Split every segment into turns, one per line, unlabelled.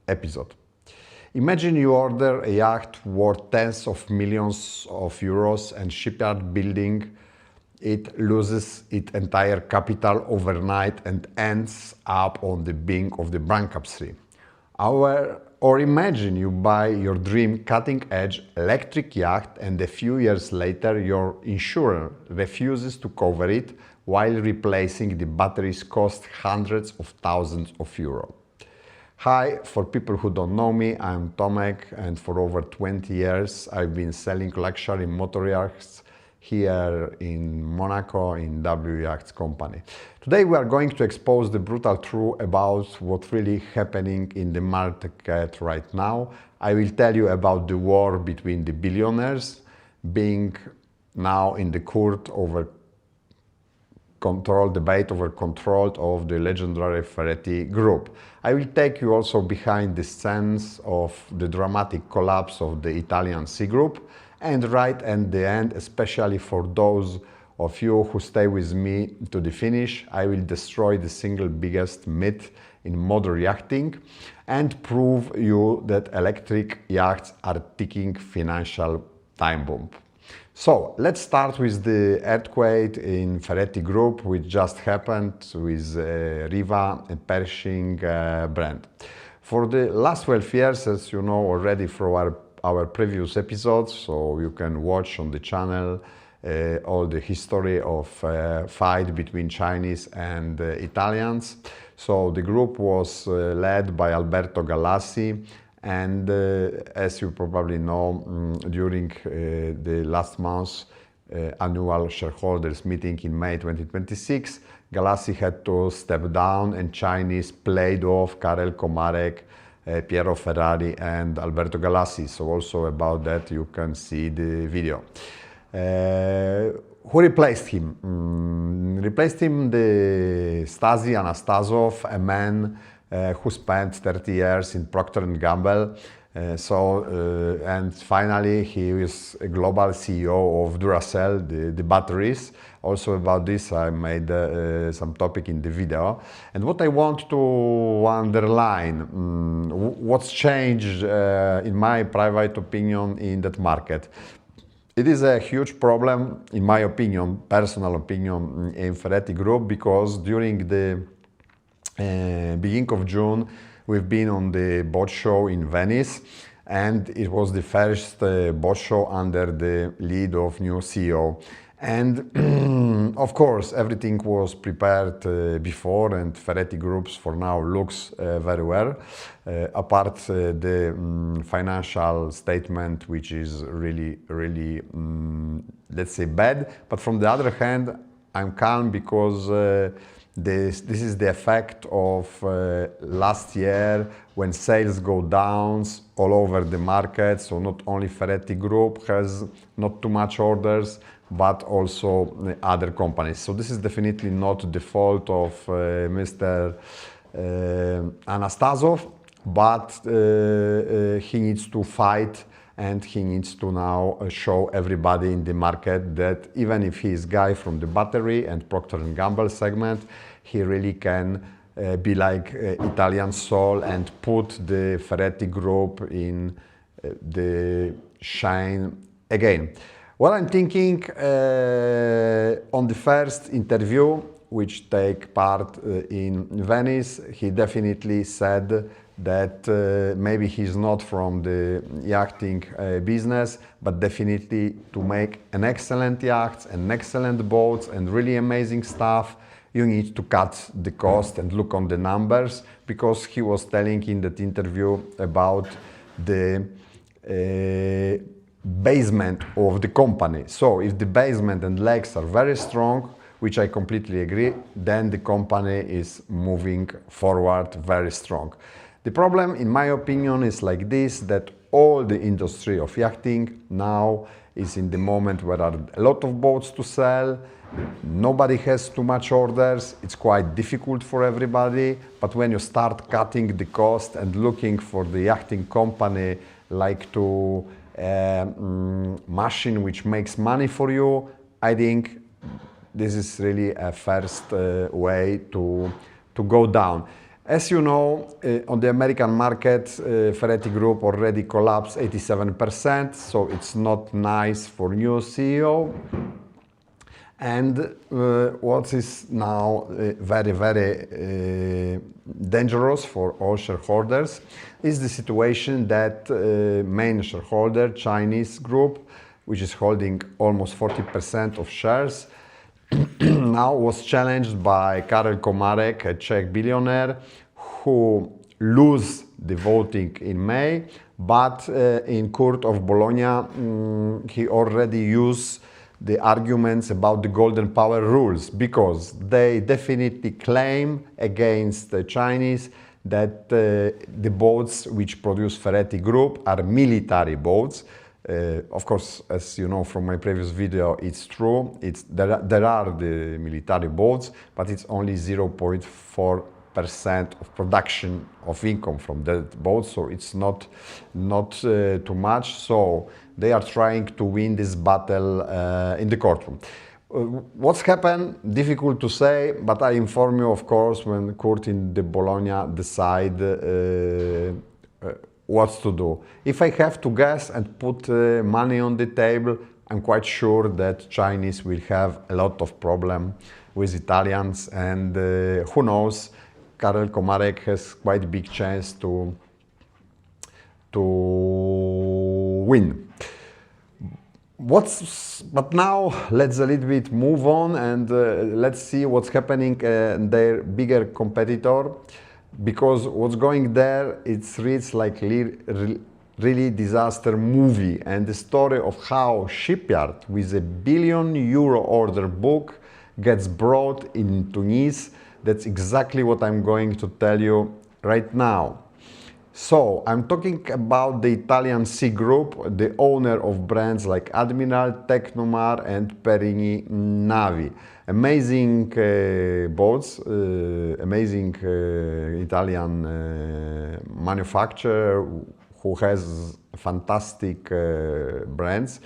episode. Imagine you order a yacht worth tens of millions of euros and shipyard building. It loses its entire capital overnight and ends up on the brink of the bankruptcy. Or imagine you buy your dream cutting-edge electric yacht and a few years later your insurer refuses to cover it while replacing the batteries cost hundreds of thousands of euros. Hi, for people who don't know me, I'm Tomek, and for over 20 years I've been selling luxury motor yachts here in Monaco in Yachts company. Today we are going to expose the brutal truth about what's really happening in the market right now. I will tell you about the war between the billionaires being now in the court over debate over control of the legendary Ferretti Group. I will take you also behind the scenes of the dramatic collapse of the Italian C Group, and right at the end, especially for those of you who stay with me to the finish, I will destroy the single biggest myth in modern yachting and prove you that electric yachts are ticking financial time bomb. So let's start with the earthquake in Ferretti Group, which just happened with Riva and Pershing brand. For the last 12 years, as you know already from our previous episodes, so you can watch on the channel all the history of fight between Chinese and Italians. So the group was led by Alberto Galassi, and as you probably know, during the last month's annual shareholders meeting in May 2026, Galassi had to step down and Chinese played off Karel Komárek, Piero Ferrari and Alberto Galassi. So also about that you can see the video. Who replaced him? Replaced him the Stazzi Anastasov, a man who spent 30 years in Procter Gamble. And finally he is a global CEO of Duracell, the batteries. Also about this I made some topic in the video. And what I want to underline, what's changed in my private opinion in that market. It is a huge problem, in my opinion, personal opinion, in Ferretti Group, because during the beginning of June, we've been on the boat show in Venice, and it was the first boat show under the lead of new CEO. And of course, everything was prepared before, and Ferretti Groups for now looks very well, apart the financial statement, which is really, let's say, bad. But from the other hand, I'm calm because this is the effect of last year when sales go down all over the market. So not only Ferretti Group has not too much orders, but also other companies. So this is definitely not the fault of Mr. Anastasov, but he needs to fight, and he needs to now show everybody in the market that even if he is guy from the battery and Procter Gamble segment, he really can be like Italian soul and put the Ferretti Group in the shine again. What I'm thinking on the first interview, which take part in Venice, he definitely said that maybe he's not from the yachting business, but definitely to make an excellent yachts and excellent boats and really amazing stuff, you need to cut the cost and look on the numbers, because he was telling in that interview about the basement of the company. So if the basement and legs are very strong, which I completely agree, then the company is moving forward very strong. The problem, in my opinion, is like this, that all the industry of yachting now is in the moment where there are a lot of boats to sell, nobody has too much orders, it's quite difficult for everybody, but when you start cutting the cost and looking for the yachting company like to machine which makes money for you, I think this is really a first way to go down. As you know, on the American market, Ferretti Group already collapsed 87%, so it's not nice for new CEO. And what is now very, very dangerous for all shareholders is the situation that main shareholder, Chinese group, which is holding almost 40% of shares, now was challenged by Karel Komárek, a Czech billionaire, who lose the voting in May, but in court of Bologna, he already used the arguments about the golden power rules, because they definitely claim against the Chinese that the boats which produce Ferretti Group are military boats. Of course, as you know from my previous video, it's true. There are the military boats, but it's only 0.4% of production of income from that boat, so it's not too much. So they are trying to win this battle in the courtroom. What's happened? Difficult to say, but I inform you, of course, when court in the Bologna decide what to do. If I have to guess and put money on the table, I'm quite sure that Chinese will have a lot of problem with Italians, and who knows, Karel Komárek has quite big chance to win. But now let's a little bit move on and let's see what's happening in their bigger competitor, because what's going there, it reads like really disaster movie, and the story of how shipyard with a €1 billion order book gets brought into Nice. That's exactly what I'm going to tell you right now. So, I'm talking about the Italian Sea Group, the owner of brands like Admiral, Tecnomar and Perini Navi. Amazing boats, amazing Italian manufacturer who has fantastic brands.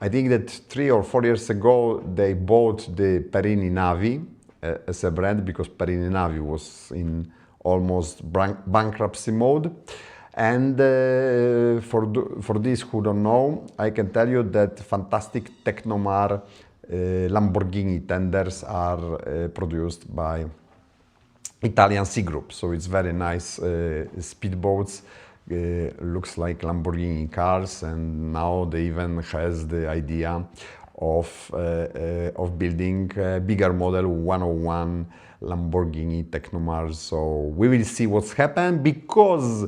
I think that 3 or 4 years ago they bought the Perini Navi as a brand, because Perini Navi was in almost bankruptcy mode. And for these who don't know, I can tell you that fantastic Tecnomar Lamborghini tenders are produced by Italian Sea Group. So it's very nice speedboats, looks like Lamborghini cars, and now they even has the idea of building a bigger model 101 Lamborghini Tecnomar. So we will see what's happened, because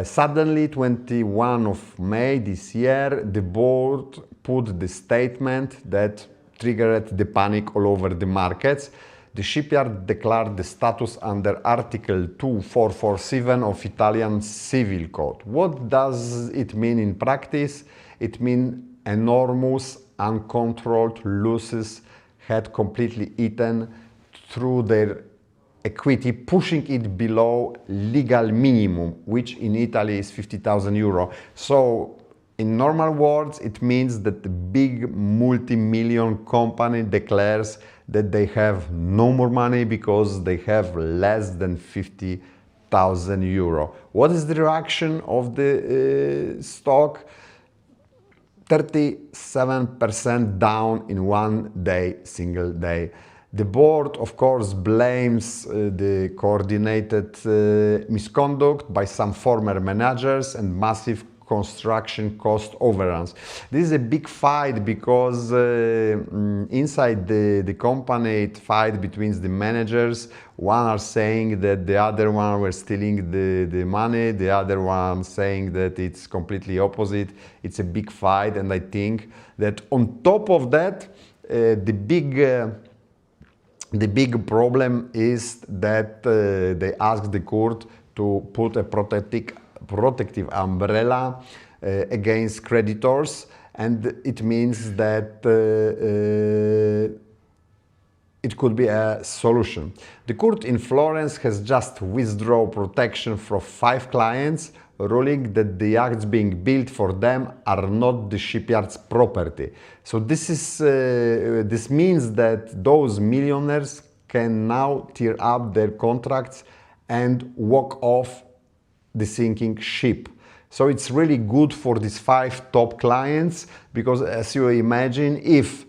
suddenly 21 of May this year the board put the statement that triggered the panic all over the markets. The shipyard declared the status under Article 2447 of Italian Civil Code. What does it mean in practice? It means enormous uncontrolled losses had completely eaten through their equity, pushing it below legal minimum, which in Italy is €50,000. So in normal words, it means that the big multi-million company declares that they have no more money because they have less than €50,000. What is the reaction of the stock? 37% down in one day, single day. The board, of course, blames the coordinated misconduct by some former managers and massive construction cost overruns. This is a big fight, because inside the company, it fight between the managers. One are saying that the other one were stealing the money, the other one saying that it's completely opposite. It's a big fight, and I think that on top of that, the big problem is that they asked the court to put a protective umbrella against creditors, and it means that it could be a solution. The court in Florence has just withdrawn protection from 5 clients, ruling that the yachts being built for them are not the shipyard's property. So this means that those millionaires can now tear up their contracts and walk off the sinking ship. So it's really good for these 5 top clients, because as you imagine, if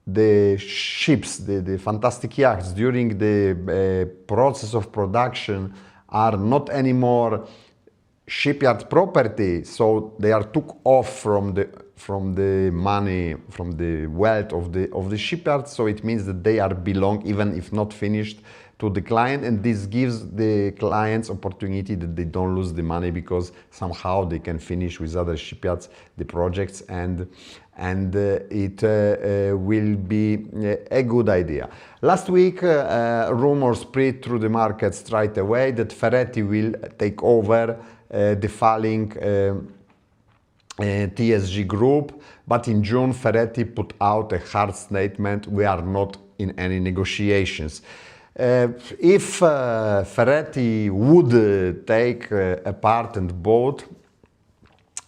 the ships, the fantastic yachts during the process of production are not anymore shipyard property, so they are took off from the money, from the wealth of the shipyard, so it means that they are belong, even if not finished, to the client, and this gives the clients opportunity that they don't lose the money, because somehow they can finish with other shipyards the projects, and it will be a good idea. Last week, rumors spread through the market straight away that Ferretti will take over the falling TSG Group, but in June Ferretti put out a hard statement: we are not in any negotiations. If Ferretti would take a part and bought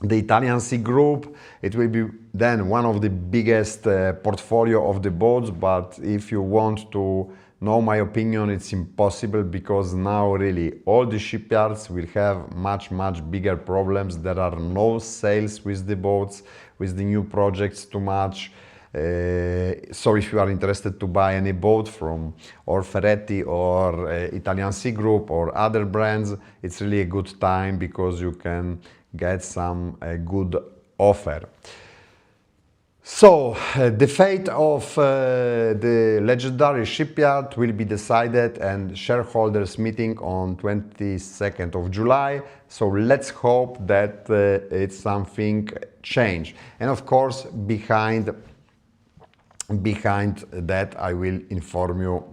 the Italian C Group, it will be then one of the biggest portfolio of the boats, but if you want to know my opinion, it's impossible, because now really all the shipyards will have much bigger problems. There are no sales with the boats, with the new projects too much. So if you are interested to buy any boat from or Ferretti or Italian C Group or other brands, it's really a good time, because you can get some good offer. So the fate of the legendary shipyard will be decided and shareholders meeting on 22nd of July. So let's hope that it's something change. And of course, behind that I will inform you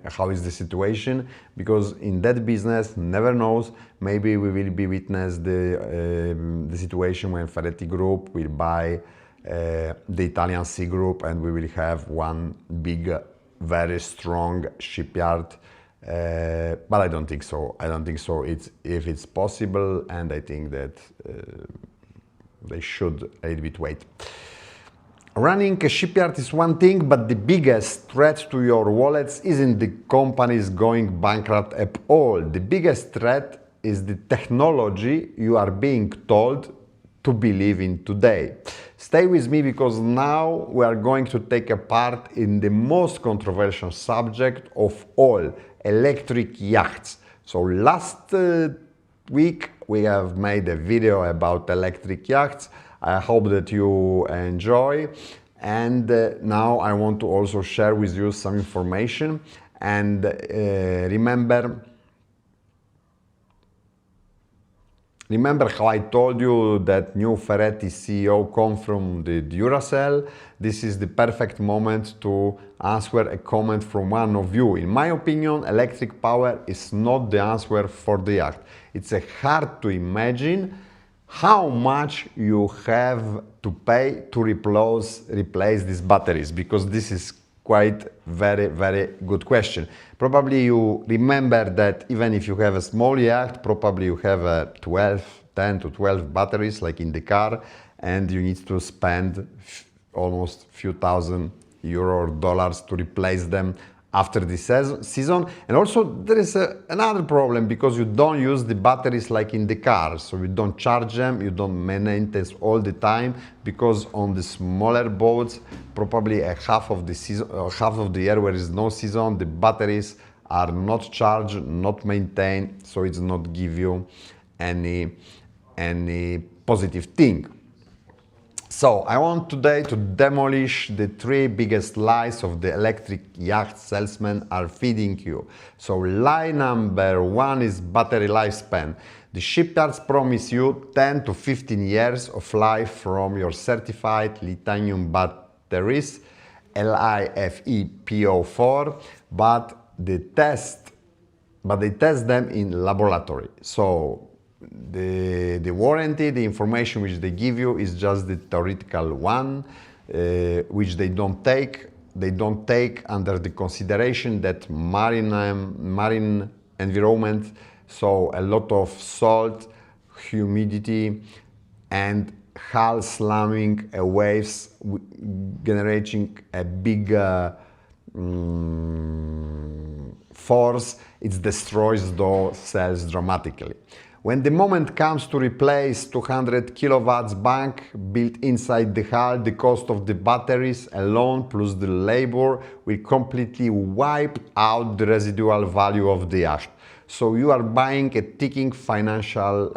how is the situation, because in that business never knows, maybe we will be witness the situation when Ferretti Group will buy the Italian C Group, and we will have one big, very strong shipyard. But I don't think so. I don't think so. If it's possible, and I think that they should a little bit wait. Running a shipyard is one thing, but the biggest threat to your wallets isn't the companies going bankrupt at all. The biggest threat is the technology you are being told to believe in today. Stay with me, because now we are going to take a part in the most controversial subject of all, electric yachts. So last week we have made a video about electric yachts. I hope that you enjoy, and now I want to also share with you some information. And remember how I told you that new Ferretti CEO come from the Duracell? This is the perfect moment to answer a comment from one of you. In my opinion, electric power is not the answer for the yacht. It's hard to imagine how much you have to pay to replace these batteries, because this is quite very good question. Probably you remember that even if you have a small yacht, probably you have a 10 to 12 batteries like in the car, and you need to spend almost few thousand euro or dollars to replace them after the season. And also there is another problem, because you don't use the batteries like in the car, so you don't charge them, you don't maintain all the time, because on the smaller boats, probably a half of the season, half of the year where is no season, the batteries are not charged, not maintained, so it's not give you any positive thing. So I want today to demolish the 3 biggest lies of the electric yacht salesmen are feeding you. So lie number 1 is battery lifespan. The shipyards promise you 10 to 15 years of life from your certified lithium batteries, LiFePO4, but they test them in laboratory. So the warranty, the information which they give you is just the theoretical one, which they don't take. They don't take under the consideration that marine environment, so a lot of salt, humidity, and hull slamming waves generating a big force, it destroys those cells dramatically. When the moment comes to replace 200 kilowatts bank built inside the hull, the cost of the batteries alone plus the labor will completely wipe out the residual value of the yacht. So you are buying a ticking financial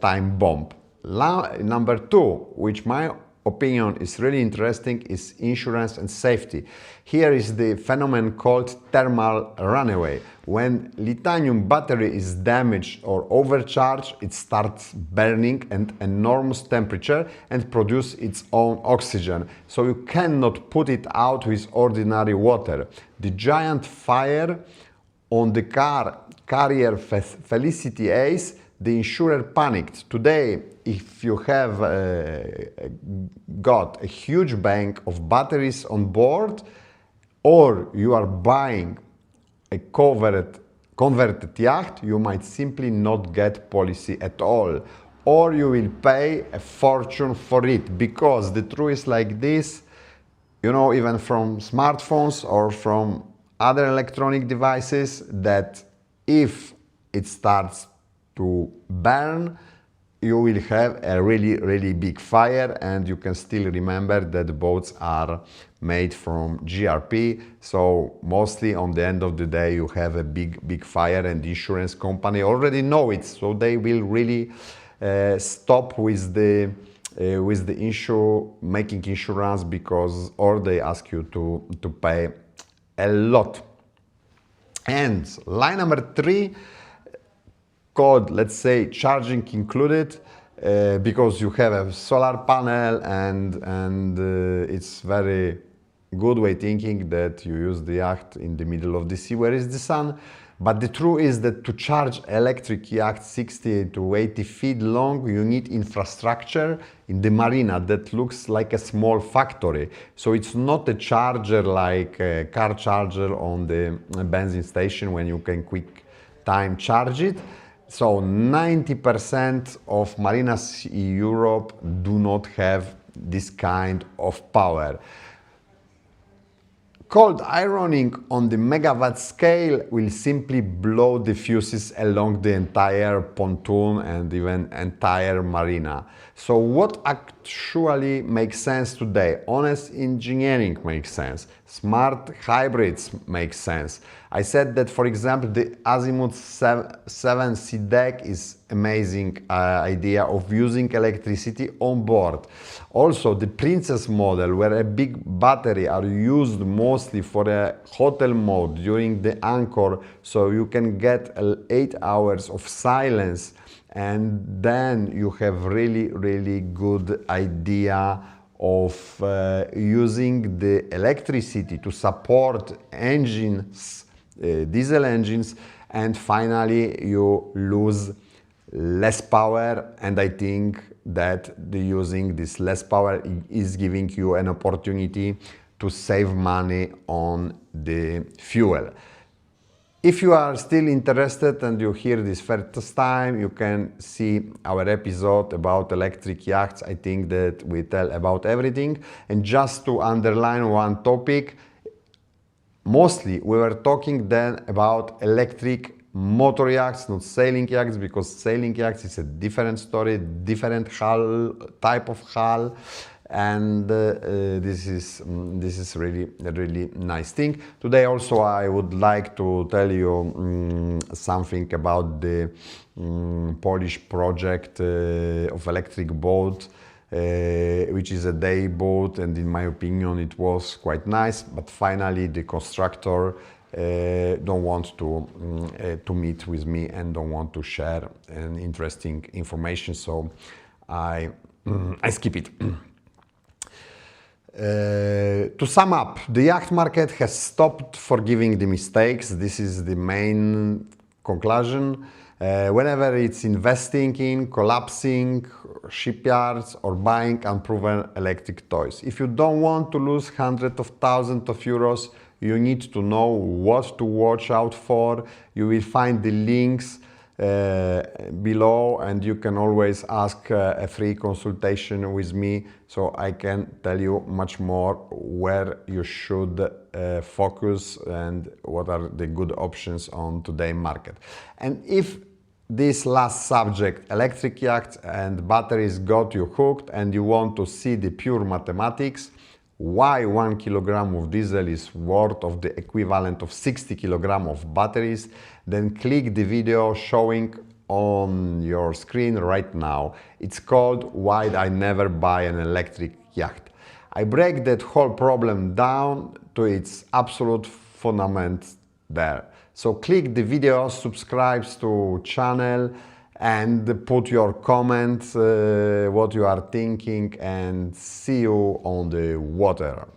time bomb. Number two, which my opinion is really interesting, is insurance and safety. Here is the phenomenon called thermal runaway. When lithium battery is damaged or overcharged, it starts burning at enormous temperature and produce its own oxygen. So you cannot put it out with ordinary water. The giant fire on the carrier Felicity Ace, the insurer panicked. Today, if you have got a huge bank of batteries on board, or you are buying a converted yacht, you might simply not get policy at all, or you will pay a fortune for it, because the truth is like this, you know, even from smartphones or from other electronic devices, that if it starts to burn, you will have a really big fire, and you can still remember that boats are made from GRP, so mostly on the end of the day you have a big fire, and the insurance company already know it, so they will really stop with the making insurance, because or they ask you to pay a lot. And line number 3, called, let's say, charging included, because you have a solar panel, and it's very good way thinking that you use the yacht in the middle of the sea where is the sun. But the truth is that to charge electric yacht 60 to 80 feet long, you need infrastructure in the marina that looks like a small factory. So it's not a charger like a car charger on the benzene station when you can quick time charge it. So 90% of marinas in Europe do not have this kind of power. Cold ironing on the megawatt scale will simply blow the fuses along the entire pontoon and even entire marina. So what actually makes sense today? Honest engineering makes sense. Smart hybrids make sense. I said that, for example, the Azimuth 7C deck is amazing idea of using electricity on board. Also, the Princess model, where a big battery are used mostly for a hotel mode during the anchor, so you can get 8 hours of silence, and then you have really good idea of using the electricity to support engines, diesel engines, and finally you lose less power. And I think that using this less power is giving you an opportunity to save money on the fuel. If you are still interested and you hear this first time, you can see our episode about electric yachts. I think that we tell about everything. And just to underline one topic, mostly we were talking then about electric motor yachts, not sailing yachts, because sailing yachts is a different story, different hull, type of hull. And this is really a really nice thing. Today also I would like to tell you something about the Polish project of electric boat, which is a day boat, and in my opinion it was quite nice, but finally the constructor don't want to meet with me and don't want to share an interesting information, so I skip it. To sum up, the yacht market has stopped forgiving the mistakes. This is the main conclusion. Whenever it's investing in, collapsing shipyards or buying unproven electric toys. If you don't want to lose hundreds of thousands of euros, you need to know what to watch out for. You will find the links below, and you can always ask a free consultation with me, so I can tell you much more where you should focus and what are the good options on today's market. And if this last subject, electric yachts and batteries, got you hooked and you want to see the pure mathematics, why 1 kilogram of diesel is worth of the equivalent of 60 kilogram of batteries, then click the video showing on your screen right now. It's called Why I Never Buy an Electric Yacht. I break that whole problem down to its absolute fundament there. So click the video, subscribe to channel, and put your comments, what you are thinking, and see you on the water.